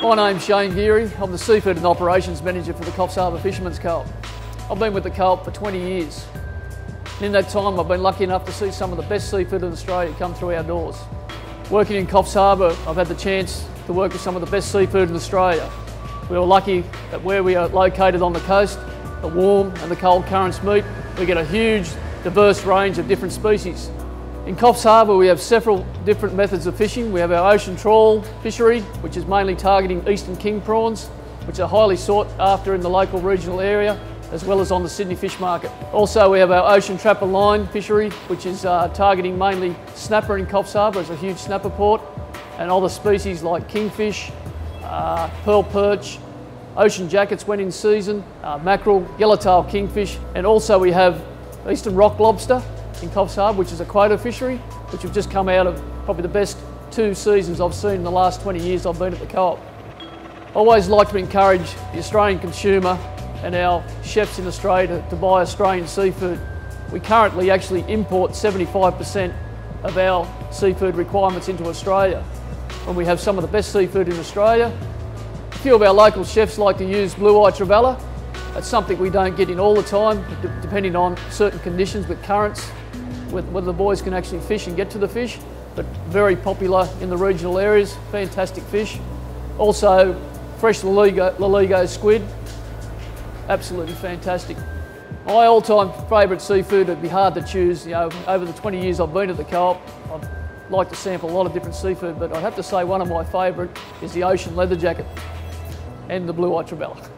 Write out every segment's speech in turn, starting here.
My name's Shane Geary. I'm the Seafood and Operations Manager for the Coffs Harbour Fishermen's Co-op. I've been with the Co-op for 20 years. And in that time I've been lucky enough to see some of the best seafood in Australia come through our doors. Working in Coffs Harbour, I've had the chance to work with some of the best seafood in Australia. We were lucky that where we are located on the coast, the warm and the cold currents meet, we get a huge, diverse range of different species. In Coffs Harbour we have several different methods of fishing. We have our ocean trawl fishery, which is mainly targeting eastern king prawns, which are highly sought after in the local regional area, as well as on the Sydney fish market. Also we have our ocean trapper line fishery, which is targeting mainly snapper in Coffs Harbour. It's a huge snapper port, and other species like kingfish, pearl perch, ocean jackets when in season, mackerel, yellowtail kingfish, and also we have eastern rock lobster in Coffs Harbour, which is a quota fishery, which have just come out of probably the best 2 seasons I've seen in the last 20 years I've been at the Co-op. I always like to encourage the Australian consumer and our chefs in Australia to buy Australian seafood. We currently actually import 75% of our seafood requirements into Australia, when we have some of the best seafood in Australia. A few of our local chefs like to use blue-eye trevally. That's something we don't get in all the time, depending on certain conditions with currents, whether the boys can actually fish and get to the fish, but very popular in the regional areas, fantastic fish. Also, fresh Loligo squid, absolutely fantastic. My all-time favourite seafood, it'd be hard to choose. You know, over the 20 years I've been at the Co-op, I've liked to sample a lot of different seafood, but I'd have to say one of my favourite is the ocean leather jacket and the blue-eye trevally.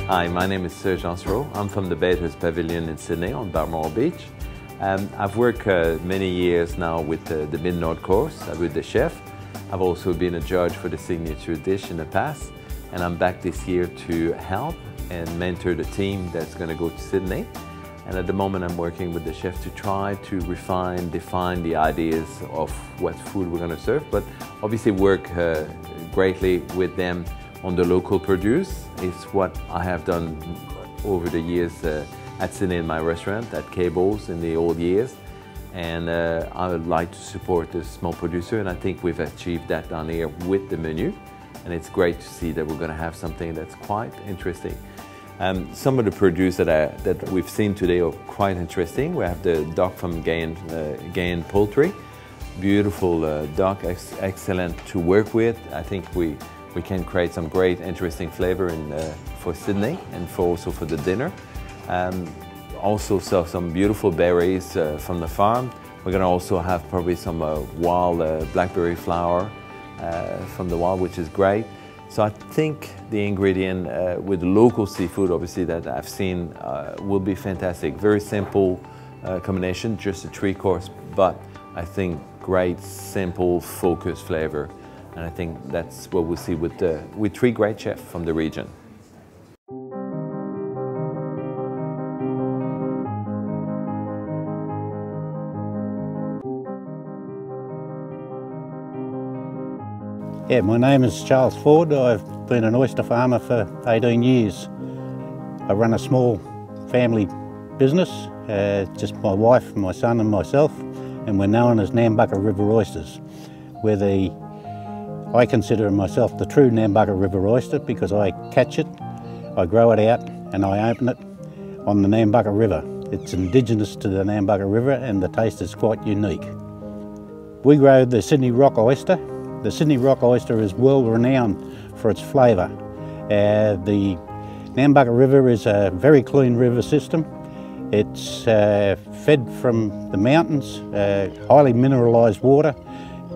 Hi, my name is Serge Ansereau. I'm from the Bathurst Pavilion in Sydney on Balmoral Beach. I've worked many years now with the Mid-North course with the chef. I've also been a judge for the signature dish in the past, and I'm back this year to help and mentor the team that's going to go to Sydney. And at the moment I'm working with the chef to try to refine, define the ideas of what food we're going to serve, but obviously work greatly with them on the local produce. Is what I have done over the years at Sydney in my restaurant, at Cable's in the old years. And I would like to support the small producer, and I think we've achieved that down here with the menu. And it's great to see that we're going to have something that's quite interesting. Some of the produce that we've seen today are quite interesting. We have the duck from Gain Poultry. Beautiful duck, excellent to work with. I think we can create some great, interesting flavor for Sydney and also for the dinner. Also sell some beautiful berries from the farm. We're going to also have probably some wild blackberry flower from the wild, which is great. So I think the ingredient with local seafood, obviously, that I've seen will be fantastic. Very simple combination, just a 3-course, but I think great, simple, focused flavor. And I think that's what we'll see with 3 great chefs from the region. Yeah, my name is Charles Ford. I've been an oyster farmer for 18 years. I run a small family business, just my wife, my son and myself, and we're known as Nambucca River Oysters. I consider myself the true Nambucca River oyster because I catch it, I grow it out and I open it on the Nambucca River. It's indigenous to the Nambucca River and the taste is quite unique. We grow the Sydney Rock oyster. The Sydney Rock oyster is well renowned for its flavour. The Nambucca River is a very clean river system. It's fed from the mountains, highly mineralised water.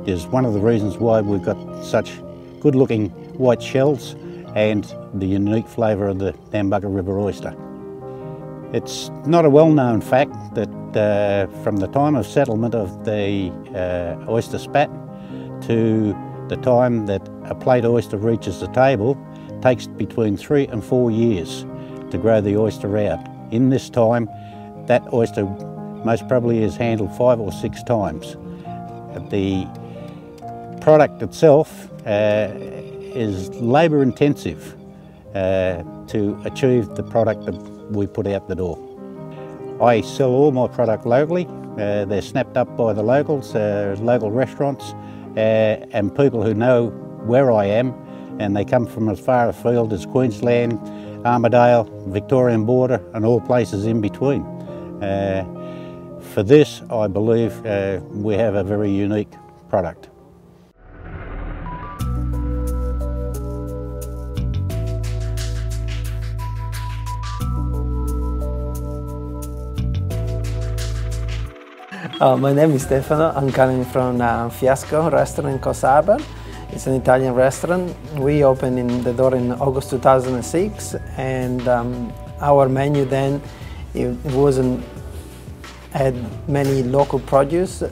Is one of the reasons why we've got such good looking white shells and the unique flavour of the Nambucca River oyster. It's not a well-known fact that from the time of settlement of the oyster spat to the time that a plate oyster reaches the table takes between 3 and 4 years to grow the oyster out. In this time, that oyster most probably is handled 5 or 6 times. The product itself is labour intensive to achieve the product of we put out the door. I sell all my product locally. They're snapped up by the locals, local restaurants, and people who know where I am, and they come from as far afield as Queensland, Armidale, Victorian border, and all places in between. For this, I believe we have a very unique product. My name is Stefano. I'm coming from Fiasco restaurant in Coffs Harbour. It's an Italian restaurant. We opened the door in August 2006, and our menu then it wasn't had many local produce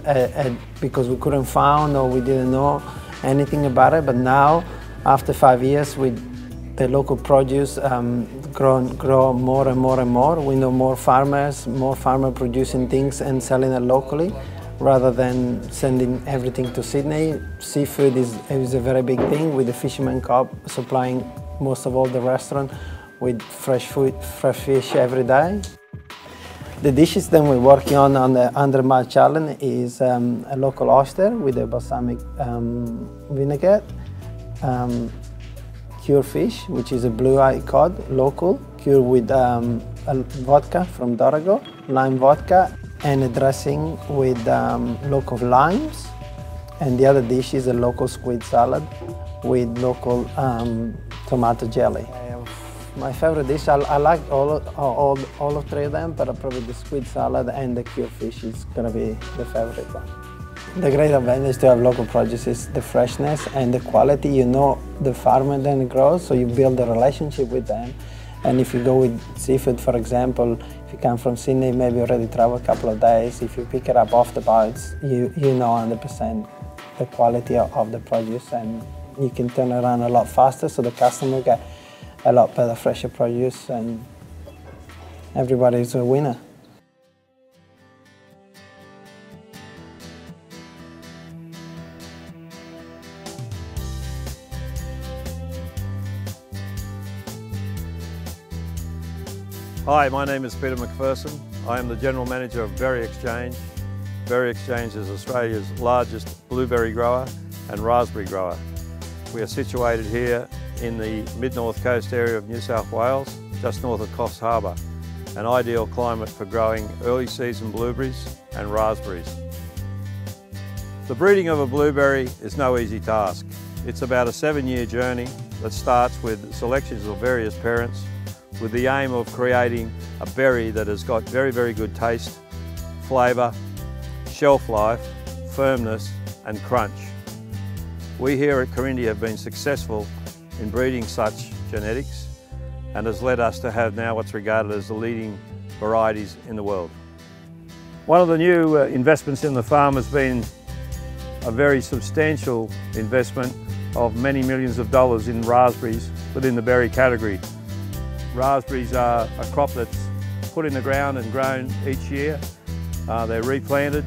because we couldn't find or we didn't know anything about it. But now, after 5 years, with the local produce grow more and more and more. We know more farmers producing things and selling it locally rather than sending everything to Sydney. Seafood is a very big thing, with the Fisherman Co-op supplying most of all the restaurant with fresh food, fresh fish every day. The dishes that we're working on the 100 Mile Challenge is a local oyster with a balsamic vinegar, cured fish, which is a blue-eye cod, local, cured with vodka from Dorrigo, lime vodka, and a dressing with local limes. And the other dish is a local squid salad with local tomato jelly. My favorite dish, I like all three of them, but probably the squid salad and the cured fish is going to be the favorite one. The great advantage to have local produce is the freshness and the quality. You know the farmer then grows, so you build a relationship with them. And if you go with seafood, for example, if you come from Sydney, maybe already travel a couple of days, if you pick it up off the boats, you know 100% the quality of the produce, and you can turn around a lot faster, so the customer get a lot better, fresher produce, and everybody's a winner. Hi, my name is Peter McPherson. I am the General Manager of Berry Exchange. Berry Exchange is Australia's largest blueberry grower and raspberry grower. We are situated here in the mid-north coast area of New South Wales, just north of Coffs Harbour, an ideal climate for growing early season blueberries and raspberries. The breeding of a blueberry is no easy task. It's about a 7-year journey that starts with selections of various parents, with the aim of creating a berry that has got very, very good taste, flavour, shelf life, firmness and crunch. We here at Corindi have been successful in breeding such genetics, and has led us to have now what's regarded as the leading varieties in the world. One of the new investments in the farm has been a very substantial investment of many millions of dollars in raspberries within the berry category. Raspberries are a crop that's put in the ground and grown each year. They're replanted,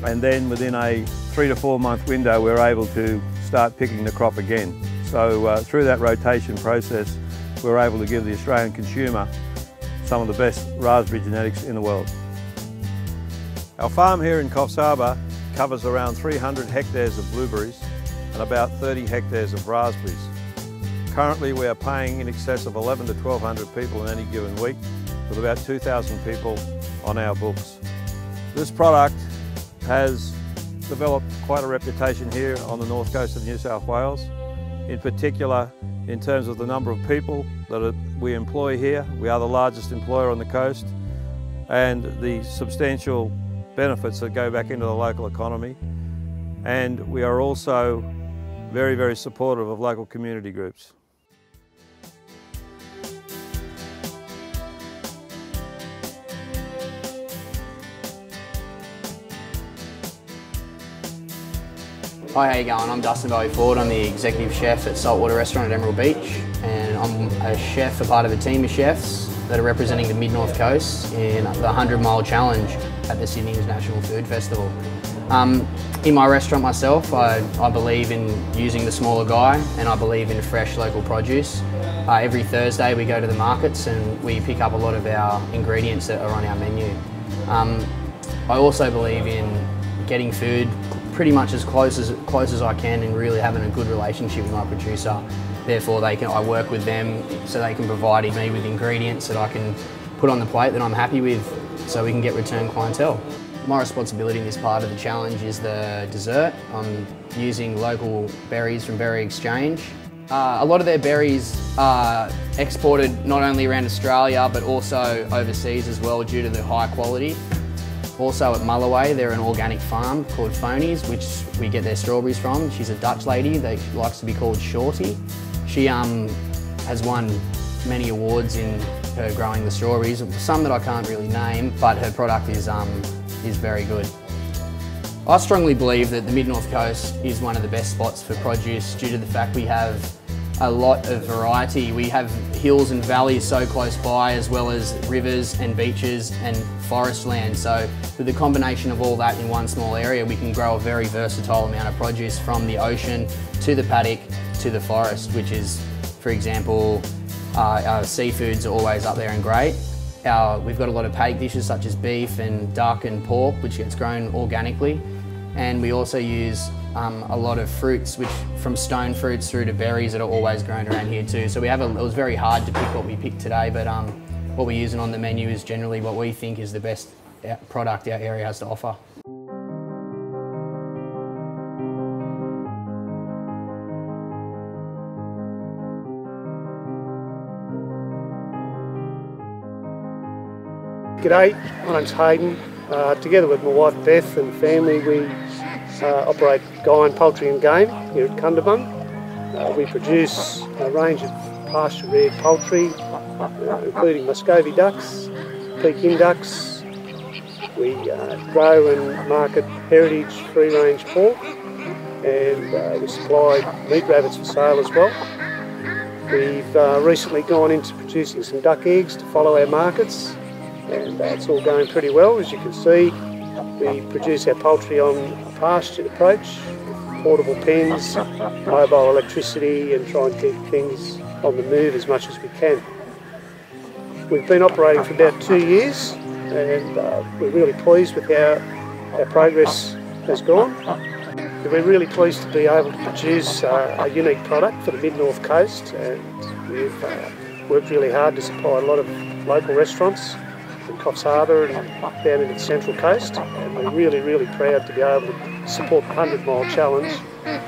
and then within a 3 to 4 month window we're able to start picking the crop again. So through that rotation process we're able to give the Australian consumer some of the best raspberry genetics in the world. Our farm here in Coffs Harbour covers around 300 hectares of blueberries and about 30 hectares of raspberries. Currently we are paying in excess of 11 to 1,200 people in any given week, with about 2,000 people on our books. This product has developed quite a reputation here on the north coast of New South Wales, in particular in terms of the number of people that we employ here. We are the largest employer on the coast, and the substantial benefits that go back into the local economy. And we are also very, very supportive of local community groups. Hi, how you going? I'm Dustin Bowie-Ford. I'm the executive chef at Saltwater Restaurant at Emerald Beach, and I'm a chef, a part of a team of chefs that are representing the mid-north coast in the 100 Mile Challenge at the Sydney International Food Festival. In my restaurant myself, I believe in using the smaller guy, and I believe in fresh local produce. Every Thursday we go to the markets and we pick up a lot of our ingredients that are on our menu. I also believe in getting food pretty much as close as I can and really having a good relationship with my producer. Therefore, I work with them so they can provide me with ingredients that I can put on the plate that I'm happy with, so we can get return clientele. My responsibility in this part of the challenge is the dessert. I'm using local berries from Berry Exchange. A lot of their berries are exported not only around Australia but also overseas as well due to the high quality. Also at Mulloway, they're an organic farm called Phonies, which we get their strawberries from. She's a Dutch lady that likes to be called Shorty. She has won many awards in her growing the strawberries, some that I can't really name, but her product is very good. I strongly believe that the Mid-North Coast is one of the best spots for produce due to the fact we have a lot of variety. We have hills and valleys so close by, as well as rivers and beaches and forest land. So with the combination of all that in one small area, we can grow a very versatile amount of produce from the ocean to the paddock to the forest, which is, for example, our seafoods are always up there and great. We've got a lot of paddock dishes such as beef and duck and pork, which gets grown organically. And we also use a lot of fruits, which from stone fruits through to berries that are always grown around here too. So it was very hard to pick what we picked today, but what we're using on the menu is generally what we think is the best product our area has to offer. G'day, my name's Hayden. Together with my wife Beth and family, we operate Guyan Poultry and Game here at Cundabung. We produce a range of pasture-reared poultry, including Muscovy ducks, Peking ducks. We grow and market heritage free-range pork, and we supply meat rabbits for sale as well. We've recently gone into producing some duck eggs to follow our markets, and it's all going pretty well. As you can see, we produce our poultry on a pastured approach, with portable pens, mobile electricity, and try and keep things on the move as much as we can. We've been operating for about 2 years, and we're really pleased with how our progress has gone. We're really pleased to be able to produce a unique product for the Mid-North Coast, and we've worked really hard to supply a lot of local restaurants in Coffs Harbour and down into the Central Coast, and we're really proud to be able to support the 100 Mile Challenge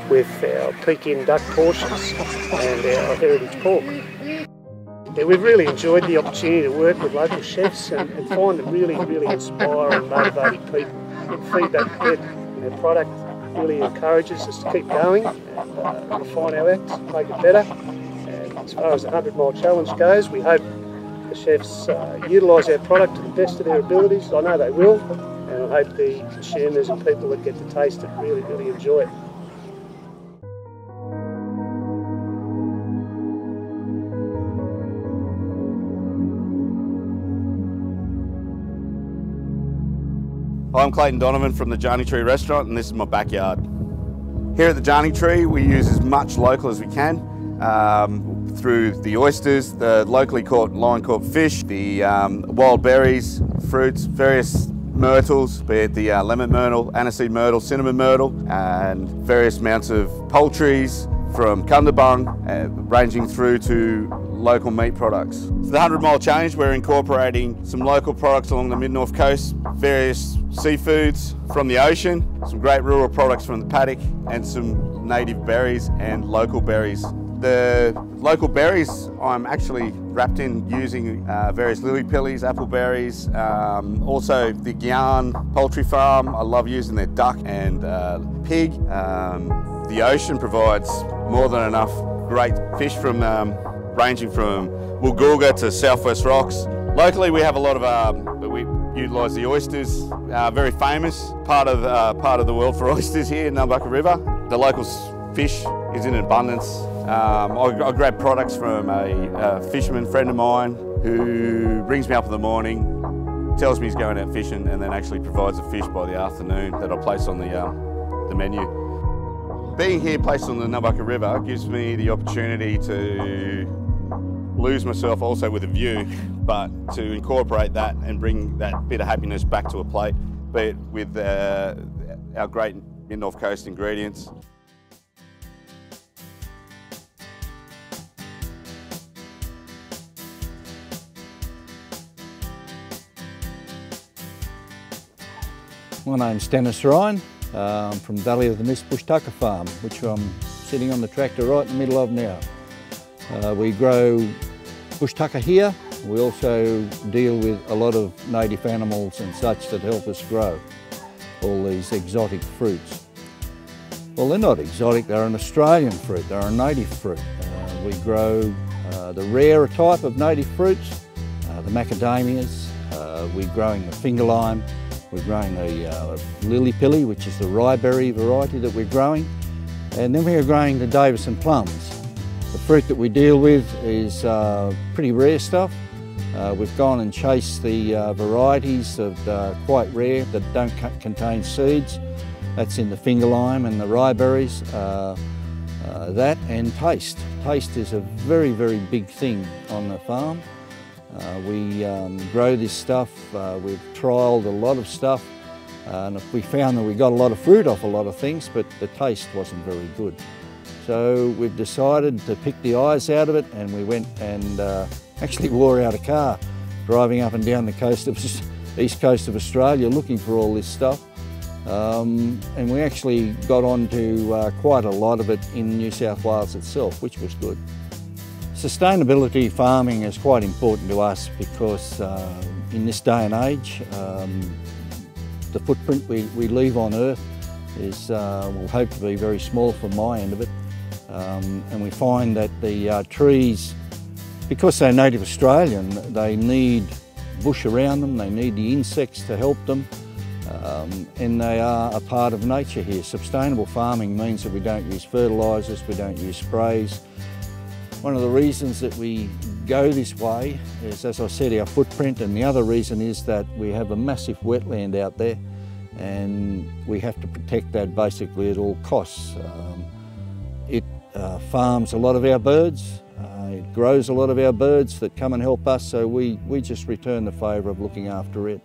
with our Peking duck portions and our heritage pork. Yeah, we've really enjoyed the opportunity to work with local chefs and find them really inspire and motivating people. The feedback we get in our product really encourages us to keep going and refine our act, make it better. And as far as the 100 Mile Challenge goes, we hope the chefs utilise our product to the best of their abilities. I know they will, and I hope the consumers and people that get to taste it really enjoy it. I'm Clayton Donovan from the Jarney Tree restaurant, and this is my backyard. Here at the Jarney Tree, we use as much local as we can through the oysters, the locally caught line-caught fish, the wild berries, fruits, various myrtles, be it the lemon myrtle, aniseed myrtle, cinnamon myrtle, and various amounts of poultries from Cundabung, ranging through to local meat products. So the 100 Mile Challenge, we're incorporating some local products along the Mid-North Coast, various seafoods from the ocean, some great rural products from the paddock, and some native berries and local berries. The local berries I'm actually wrapped in using various lily pillies, apple berries, also the Gyan poultry farm. I love using their duck and pig. The ocean provides more than enough great fish from ranging from Woolgoolga to Southwest Rocks. Locally, we have a lot of we utilise the oysters, very famous part of the world for oysters here in Numbucka River. The local fish is in abundance. I grab products from a fisherman friend of mine who brings me up in the morning, tells me he's going out fishing, and then actually provides the fish by the afternoon that I place on the menu. Being here placed on the Numbucka River gives me the opportunity to lose myself also with a view, but to incorporate that and bring that bit of happiness back to a plate, be it with our great Mid-North Coast ingredients. My name's Dennis Ryan. I'm from Valley of the Mist Bush Tucker Farm, which I'm sitting on the tractor right in the middle of now. We grow bush tucker here. We also deal with a lot of native animals and such that help us grow all these exotic fruits. Well, they're not exotic, they're an Australian fruit, they're a native fruit. We grow the rarer type of native fruits, the macadamias. We're growing the finger lime. We're growing the lily pilly, which is the ryeberry variety that we're growing. And then we're growing the Davison plums. The fruit that we deal with is pretty rare stuff. We've gone and chased the varieties of quite rare that don't contain seeds. That's in the finger lime and the ryeberries. That and taste. Taste is a very, very big thing on the farm. We grow this stuff, we've trialled a lot of stuff, and we found that we got a lot of fruit off a lot of things, but the taste wasn't very good. So we've decided to pick the eyes out of it, and we went and actually wore out a car driving up and down the east coast of Australia looking for all this stuff. And we actually got onto quite a lot of it in New South Wales itself, which was good. Sustainability farming is quite important to us because in this day and age, the footprint we leave on Earth is, will hope to be very small from my end of it. And we find that the trees, because they're native Australian, they need bush around them, they need the insects to help them, and they are a part of nature here. Sustainable farming means that we don't use fertilisers, we don't use sprays. One of the reasons that we go this way is, as I said, our footprint, and the other reason is that we have a massive wetland out there and we have to protect that basically at all costs. It farms a lot of our birds, it grows a lot of our birds that come and help us, so we just return the favour of looking after it.